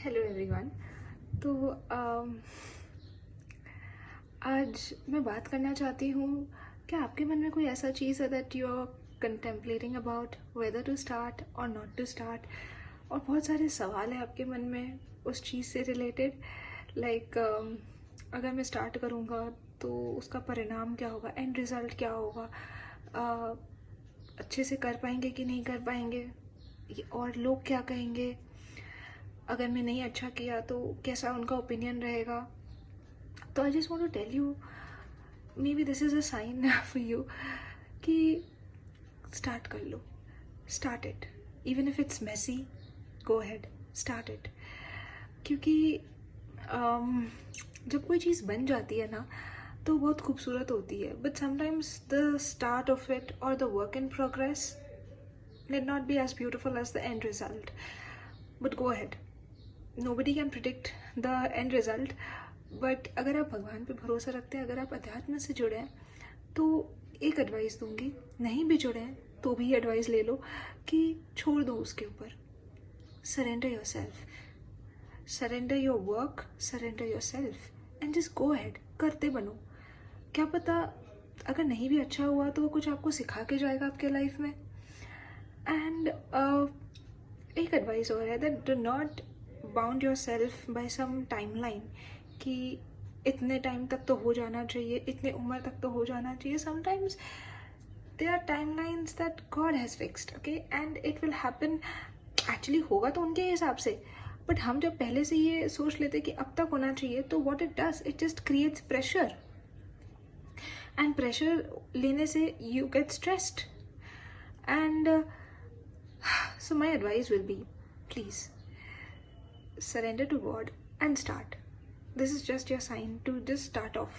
Hello everyone. तो आज मैं बात करना चाहती हूँ, क्या आपके मन में कोई ऐसा चीज़ है that you are contemplating about whether to start और नॉट टू स्टार्ट, और बहुत सारे सवाल हैं आपके मन में उस चीज़ से रिलेटेड। लाइक अगर मैं स्टार्ट करूँगा तो उसका परिणाम क्या होगा, एंड रिज़ल्ट क्या होगा, अच्छे से कर पाएंगे कि नहीं कर पाएंगे, और लोग क्या कहेंगे, अगर मैं नहीं अच्छा किया तो कैसा उनका ओपिनियन रहेगा। तो I just want to tell you, maybe this is a sign for you कि स्टार्ट कर लो, start it even if it's messy, go ahead, start it. क्योंकि जब कोई चीज़ बन जाती है ना तो बहुत खूबसूरत होती है, but sometimes the start of it और the work in progress need not be as beautiful as the end result, but go ahead. Nobody can predict the end result, but अगर आप भगवान पे भरोसा रखते हैं, अगर आप अध्यात्म से जुड़े हैं, तो एक एडवाइस दूंगी, नहीं भी जुड़े हैं तो भी एडवाइस ले लो कि छोड़ दो उसके ऊपर। Surrender your self, surrender your work, surrender your self and just go ahead, करते बनो। क्या पता अगर नहीं भी अच्छा हुआ तो वो कुछ आपको सिखा के जाएगा आपके लाइफ में। एंड एक एडवाइस और है that do not bound yourself by some timeline कि इतने टाइम तक तो हो जाना चाहिए, इतने उम्र तक तो हो जाना चाहिए। Sometimes there are timelines that God has fixed, okay, and it will happen. Actually होगा तो उनके हिसाब से, बट हम जब पहले से ये सोच लेते कि अब तक होना चाहिए, तो what it does, it just creates pressure, and pressure लेने से you get stressed. And so my advice will be, please surrender to God and start. This is just your sign to just start off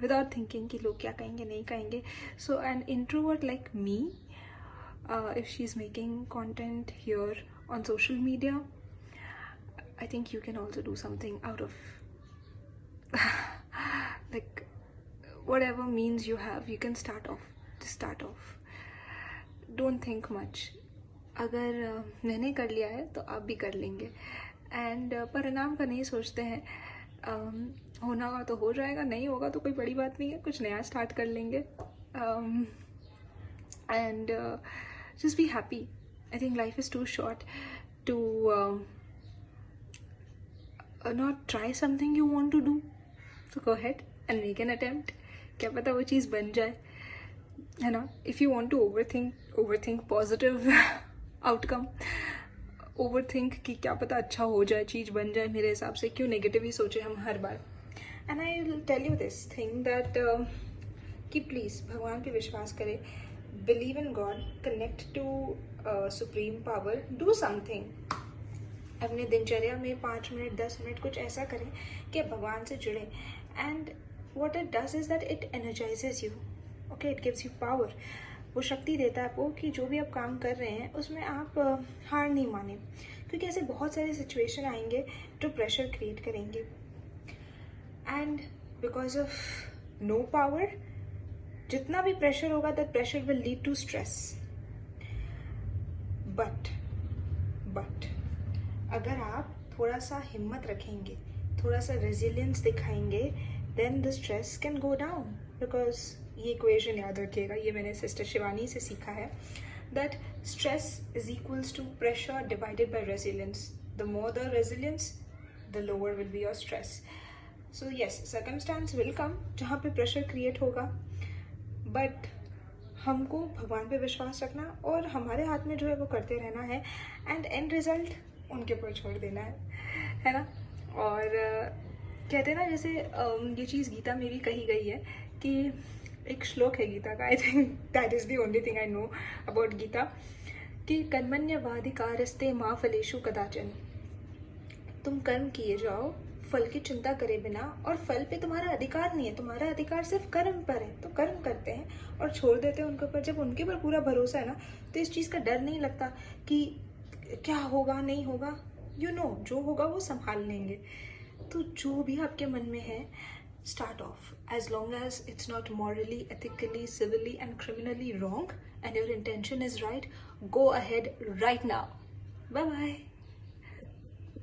without thinking कि लोग क्या कहेंगे नहीं कहेंगे. So an introvert like me, if she's making content here on social media, I think you can also do something out of like whatever means you have, you can start off. Just start off. Don't think much. अगर मैंने कर लिया है तो आप भी कर लेंगे। एंड परिणाम का नहीं सोचते हैं, होना होगा तो हो जाएगा, नहीं होगा तो कोई बड़ी बात नहीं है, कुछ नया स्टार्ट कर लेंगे। And just be happy. I think life is too short to not try something you want to do, so go ahead and make an attempt. क्या पता वो चीज़ बन जाए, है ना। If you want to overthink positive outcome, overthink कि क्या पता अच्छा हो जाए, चीज़ बन जाए मेरे हिसाब से, क्यों नेगेटिव ही सोचे हम हर बार। And I will tell you this thing that कि प्लीज़ भगवान पे विश्वास करें, believe in God, connect to supreme power, do something. अपने दिनचर्या में 5 मिनट 10 मिनट कुछ ऐसा करें कि आप भगवान से जुड़ें। And what it does is that it energises you, okay, it gives you power. वो शक्ति देता है आपको कि जो भी आप काम कर रहे हैं उसमें आप हार नहीं माने, क्योंकि ऐसे बहुत सारे सिचुएशन आएंगे जो प्रेशर क्रिएट करेंगे। And because of no power, जितना भी प्रेशर होगा that pressure will lead to stress. But अगर आप थोड़ा सा हिम्मत रखेंगे, थोड़ा सा रेजिलियंस दिखाएंगे, then the stress can go down. Because ये इक्वेशन याद रखिएगा, ये मैंने सिस्टर शिवानी से सीखा है, that stress is equals to pressure divided by resilience. The more the resilience, the lower will be your stress. So yes, circumstances will come जहाँ पे प्रेशर क्रिएट होगा, बट हमको भगवान पे विश्वास रखना और हमारे हाथ में जो है वो करते रहना है, एंड एंड रिजल्ट उनके ऊपर छोड़ देना है ना। और कहते हैं ना, जैसे ये चीज़ गीता में भी कही गई है कि एक श्लोक है गीता का, I think that is the only thing I know about Gita, कि कर्मण्यवाधिकारस्ते मा फलेषु कदाचन। तुम कर्म किए जाओ फल की चिंता करे बिना, और फल पे तुम्हारा अधिकार नहीं है, तुम्हारा अधिकार सिर्फ कर्म पर है। तो कर्म करते हैं और छोड़ देते हैं उनके ऊपर। जब उनके ऊपर पूरा भरोसा है ना, तो इस चीज़ का डर नहीं लगता कि क्या होगा नहीं होगा, यू नो जो होगा वो संभाल लेंगे। तो जो भी आपके मन में है, start off, as long as it's not morally, ethically, civilly and criminally wrong and your intention is right. Go ahead right now. Bye bye.